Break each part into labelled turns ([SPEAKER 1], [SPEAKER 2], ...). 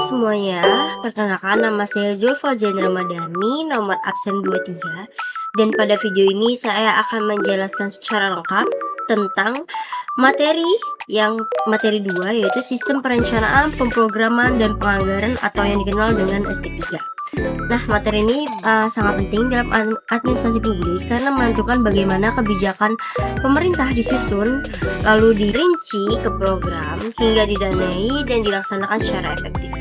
[SPEAKER 1] semuanya, perkenalkan nama saya Zulfa Zain Ramadhani, nomor absen 23. Dan pada video ini saya akan menjelaskan secara lengkap tentang materi 2, yaitu sistem perencanaan, pemrograman, dan penganggaran atau yang dikenal dengan SP3. Nah, materi ini sangat penting dalam administrasi publik karena menentukan bagaimana kebijakan pemerintah disusun, lalu dirinci ke program hingga didanai dan dilaksanakan secara efektif.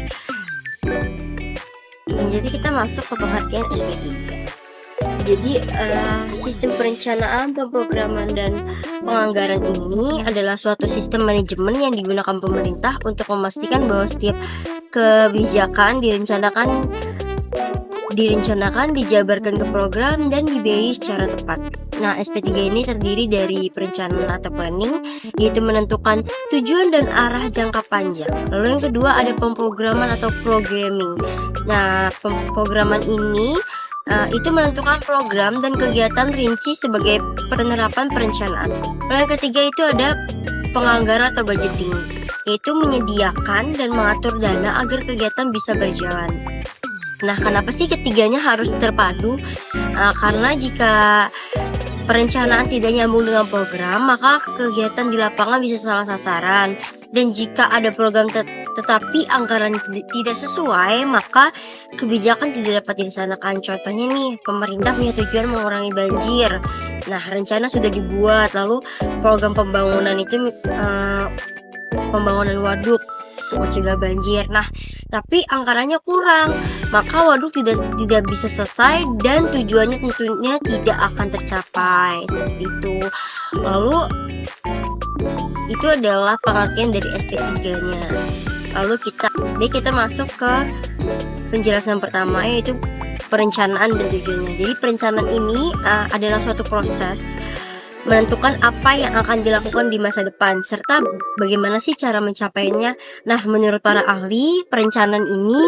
[SPEAKER 1] Dan jadi kita masuk ke pengertian SP3. Jadi sistem perencanaan, pemrograman, dan penganggaran ini adalah suatu sistem manajemen yang digunakan pemerintah untuk memastikan bahwa setiap kebijakan direncanakan, dijabarkan ke program, dan dibiayai secara tepat. Nah, SP3 ini terdiri dari perencanaan atau planning, yaitu menentukan tujuan dan arah jangka panjang. Lalu yang kedua ada pemrograman atau programming. Nah, pemrograman ini itu menentukan program dan kegiatan rinci sebagai penerapan perencanaan. Lalu yang ketiga itu ada penganggaran atau budgeting, yaitu menyediakan dan mengatur dana agar kegiatan bisa berjalan. Nah, kenapa sih ketiganya harus terpadu? Karena jika perencanaan tidak nyambung dengan program, maka kegiatan di lapangan bisa salah sasaran. Dan jika ada program tetapi anggaran tidak sesuai, maka kebijakan tidak dapat dilaksanakan. Contohnya nih, pemerintah punya tujuan mengurangi banjir. Nah, rencana sudah dibuat, lalu program pembangunan itu pembangunan waduk mencegah banjir. Nah, tapi anggarannya kurang, maka waduk tidak bisa selesai dan tujuannya tentunya tidak akan tercapai. Seperti itu. Lalu itu adalah pengertian dari SP3-nya. Lalu kita masuk ke penjelasan pertama, yaitu perencanaan dan tujuannya. Jadi perencanaan ini adalah suatu proses menentukan apa yang akan dilakukan di masa depan serta bagaimana sih cara mencapainya. Nah, menurut para ahli, perencanaan ini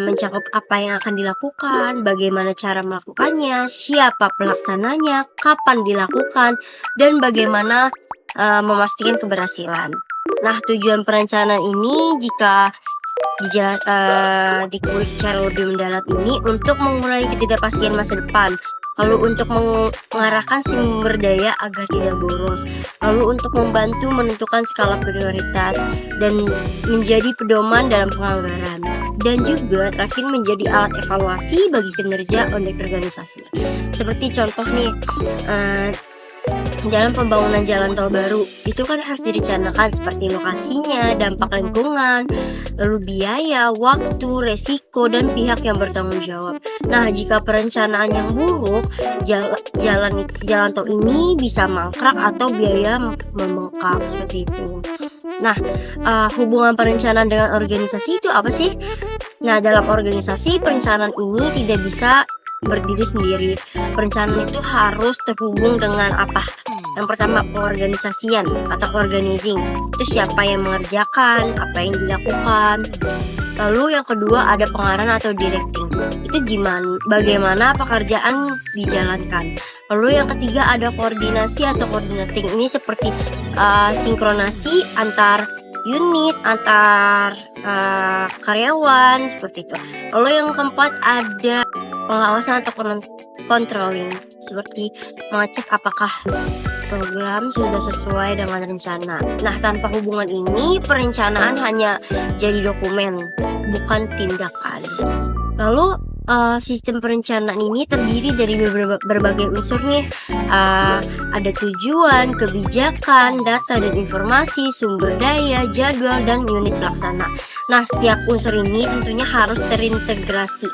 [SPEAKER 1] mencakup apa yang akan dilakukan, bagaimana cara melakukannya, siapa pelaksananya, kapan dilakukan, dan bagaimana memastikan keberhasilan. Nah, tujuan perencanaan ini jika dikulik secara lebih mendalam ini untuk mengurangi ketidakpastian masa depan, lalu untuk mengarahkan sumber daya agar tidak boros, lalu untuk membantu menentukan skala prioritas dan menjadi pedoman dalam penganggaran, dan juga terakhir menjadi alat evaluasi bagi kinerja unit organisasi. Seperti contoh nih, dalam pembangunan jalan tol baru itu kan harus direncanakan seperti lokasinya, dampak lingkungan, lalu biaya, waktu, resiko, dan pihak yang bertanggung jawab. Nah, jika perencanaan yang buruk, jalan tol ini bisa mangkrak atau biaya membengkak seperti itu. Nah, hubungan perencanaan dengan organisasi itu apa sih? Nah, dalam organisasi perencanaan ini tidak bisa berdiri sendiri. Perencanaan itu harus terhubung dengan apa? Yang pertama, pengorganisasian atau organizing. Itu siapa yang mengerjakan, apa yang dilakukan. Lalu yang kedua ada pengarahan atau directing. Itu bagaimana pekerjaan dijalankan. Lalu yang ketiga ada koordinasi atau coordinating. Ini seperti sinkronasi antar unit, antar karyawan, seperti itu. Lalu yang keempat ada pengawasan atau controlling, seperti mengecek apakah program sudah sesuai dengan rencana. Nah, tanpa hubungan ini perencanaan hanya jadi dokumen, bukan tindakan. Lalu sistem perencanaan ini terdiri dari berbagai unsur nih. Ada tujuan, kebijakan, data dan informasi, sumber daya, jadwal, dan unit pelaksana. Nah, setiap unsur ini tentunya harus terintegrasi.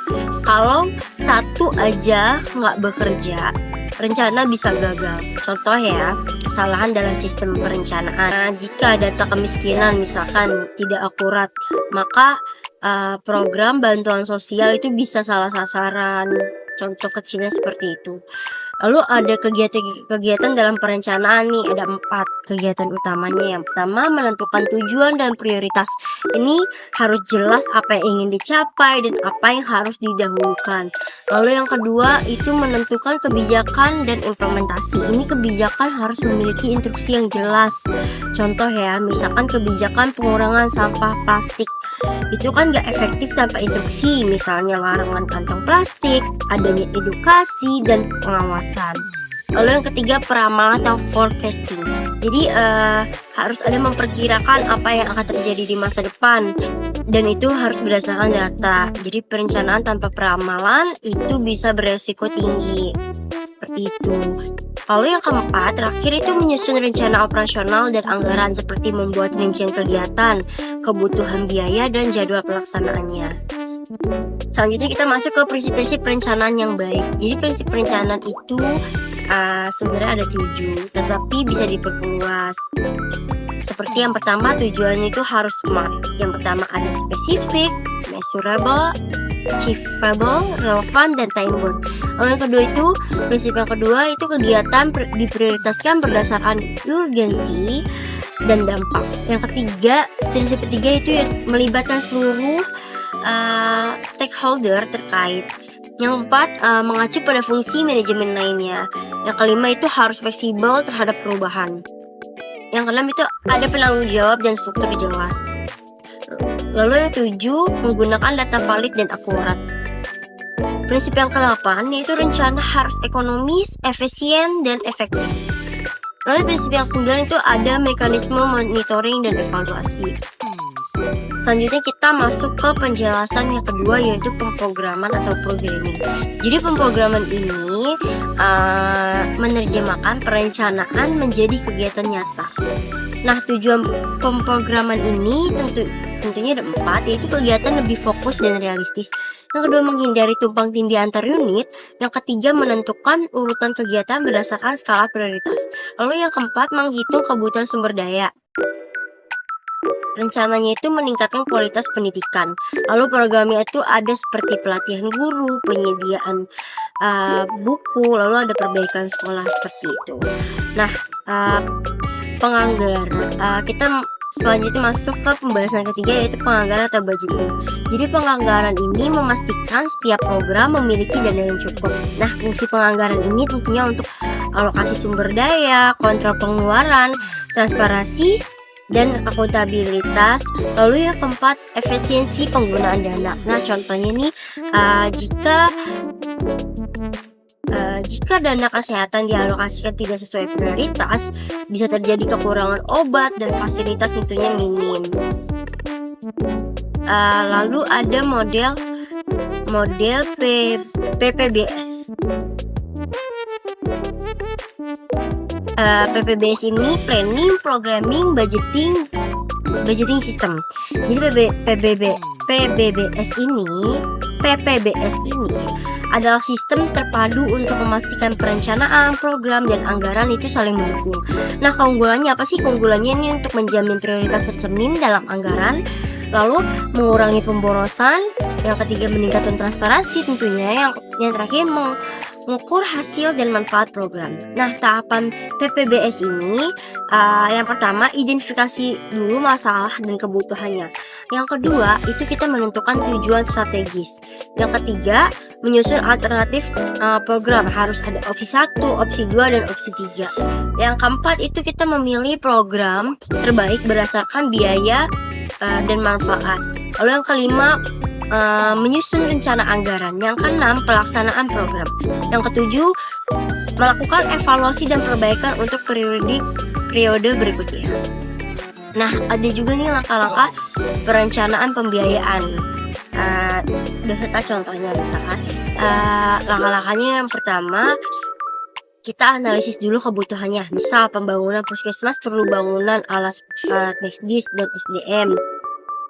[SPEAKER 1] Kalau satu aja nggak bekerja, rencana bisa gagal. Contoh ya, kesalahan dalam sistem perencanaan. Jika data kemiskinan misalkan tidak akurat, maka program bantuan sosial itu bisa salah sasaran. Contoh kecilnya seperti itu. Lalu ada kegiatan-kegiatan dalam perencanaan nih, ada 4 kegiatan utamanya. Yang pertama, menentukan tujuan dan prioritas. Ini harus jelas apa yang ingin dicapai dan apa yang harus didahulukan. Lalu yang kedua, itu menentukan kebijakan dan implementasi. Ini kebijakan harus memiliki instruksi yang jelas. Contoh ya, misalkan kebijakan pengurangan sampah plastik. Itu kan gak efektif tanpa instruksi, misalnya larangan kantong plastik, adanya edukasi dan pengawasan. Lalu yang ketiga, peramalan atau forecasting. Jadi harus ada memperkirakan apa yang akan terjadi di masa depan, dan itu harus berdasarkan data. Jadi perencanaan tanpa peramalan itu bisa beresiko tinggi, seperti itu. Lalu yang keempat, terakhir itu menyusun rencana operasional dan anggaran, seperti membuat rincian kegiatan, kebutuhan biaya, dan jadwal pelaksanaannya. Selanjutnya kita masuk ke prinsip-prinsip perencanaan yang baik. Jadi prinsip perencanaan itu sebenarnya ada 7, tetapi bisa diperluas. Seperti yang pertama, tujuannya itu harus SMART. Yang pertama ada spesifik, measurable, achievable, relevant, dan time bound. Lalu yang kedua itu, prinsip yang kedua itu kegiatan diprioritaskan berdasarkan urgensi dan dampak. Yang ketiga, prinsip ketiga itu melibatkan seluruh stakeholder terkait. Yang keempat, mengacu pada fungsi manajemen lainnya. Yang kelima itu harus fleksibel terhadap perubahan. Yang keenam itu ada penanggung jawab dan struktur jelas. Lalu yang ketujuh, menggunakan data valid dan akurat. Prinsip yang ke-8 yaitu rencana harus ekonomis, efisien, dan efektif. Lalu prinsip yang ke-9 itu ada mekanisme monitoring dan evaluasi. Selanjutnya kita masuk ke penjelasan yang kedua, yaitu pemrograman atau programming. Jadi pemrograman ini menerjemahkan perencanaan menjadi kegiatan nyata. Nah, tujuan pemrograman ini tentunya ada 4, yaitu kegiatan lebih fokus dan realistis. Yang kedua, menghindari tumpang tindih antar unit. Yang ketiga, menentukan urutan kegiatan berdasarkan skala prioritas. Lalu yang keempat, menghitung kebutuhan sumber daya. Rencananya itu meningkatkan kualitas pendidikan. Lalu programnya itu ada seperti pelatihan guru, penyediaan buku, lalu ada perbaikan sekolah, seperti itu. Nah, penganggaran. Kita selanjutnya masuk ke pembahasan ketiga, yaitu penganggaran atau budgeting. Jadi penganggaran ini memastikan setiap program memiliki dana yang cukup. Nah, fungsi penganggaran ini tentunya untuk alokasi sumber daya, kontrol pengeluaran, transparansi, dan akuntabilitas. Lalu yang keempat, efisiensi penggunaan dana. Nah, contohnya nih, jika dana kesehatan dialokasikan tidak sesuai prioritas, bisa terjadi kekurangan obat dan fasilitas tentunya minim. Lalu ada model PPBS. PPBS ini planning, programming, budgeting system. Jadi PPBS ini adalah sistem terpadu untuk memastikan perencanaan, program, dan anggaran itu saling mendukung. Nah, keunggulannya apa sih? Keunggulannya ini untuk menjamin prioritas tercermin dalam anggaran, lalu mengurangi pemborosan. Yang ketiga, meningkatkan transparansi tentunya. Yang terakhir, mengukur hasil dan manfaat program. Nah, tahapan PPBS ini yang pertama, identifikasi dulu masalah dan kebutuhannya. Yang kedua, itu kita menentukan tujuan strategis. Yang ketiga, menyusun alternatif program. Harus ada opsi 1, opsi 2, dan opsi 3. Yang keempat, itu kita memilih program terbaik berdasarkan biaya dan manfaat. Lalu yang kelima, menyusun rencana anggaran. Yang keenam, pelaksanaan program. Yang ketujuh, melakukan evaluasi dan perbaikan untuk periode berikutnya. Nah, ada juga nih langkah-langkah perencanaan pembiayaan. Beserta contohnya, misalkan langkah-langkahnya yang pertama, kita analisis dulu kebutuhannya. Misal pembangunan puskesmas perlu bangunan alat medis dan SDM.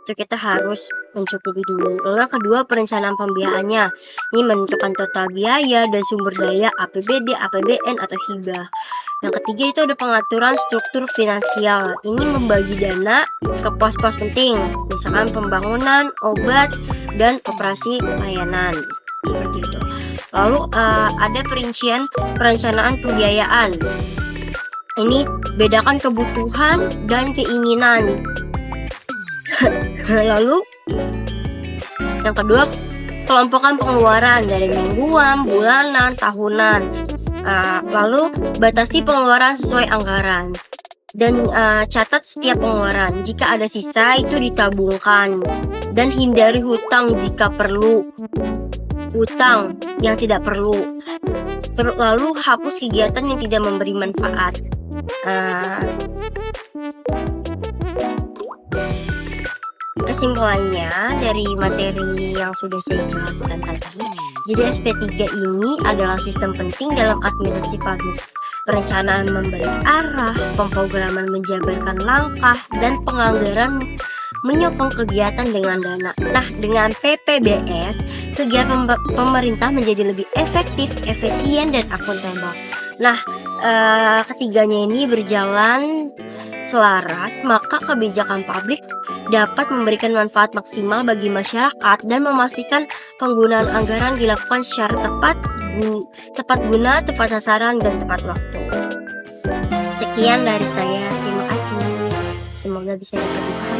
[SPEAKER 1] Itu kita harus mencukupi dulu. Lalu yang kedua, perencanaan pembiayaannya. Ini menentukan total biaya dan sumber daya APBD, APBN, atau hibah. Yang ketiga itu ada pengaturan struktur finansial. Ini membagi dana ke pos-pos penting, misalkan pembangunan, obat, dan operasi layanan. seperti itu. Lalu ada perincian perencanaan pembiayaan. Ini bedakan kebutuhan dan keinginan. Lalu yang kedua, kelompokkan pengeluaran dari mingguan, bulanan, tahunan. Lalu batasi pengeluaran sesuai anggaran. Dan catat setiap pengeluaran. Jika ada sisa itu ditabungkan. Dan hindari hutang jika perlu. Hutang yang tidak perlu. Lalu hapus kegiatan yang tidak memberi manfaat. Kesimpulannya dari materi yang sudah saya jelaskan tadi, jadi SP3 ini adalah sistem penting dalam administrasi publik. Perencanaan memberi arah, pemrograman menjabarkan langkah, dan penganggaran menyokong kegiatan dengan dana. Nah, dengan PPBS, kegiatan pemerintah menjadi lebih efektif, efisien, dan akuntabel. Nah, ketiganya ini berjalan selaras, maka kebijakan publik dapat memberikan manfaat maksimal bagi masyarakat dan memastikan penggunaan anggaran dilakukan secara tepat guna, tepat sasaran, dan tepat waktu. Sekian dari saya, terima kasih. Semoga bisa dipahami.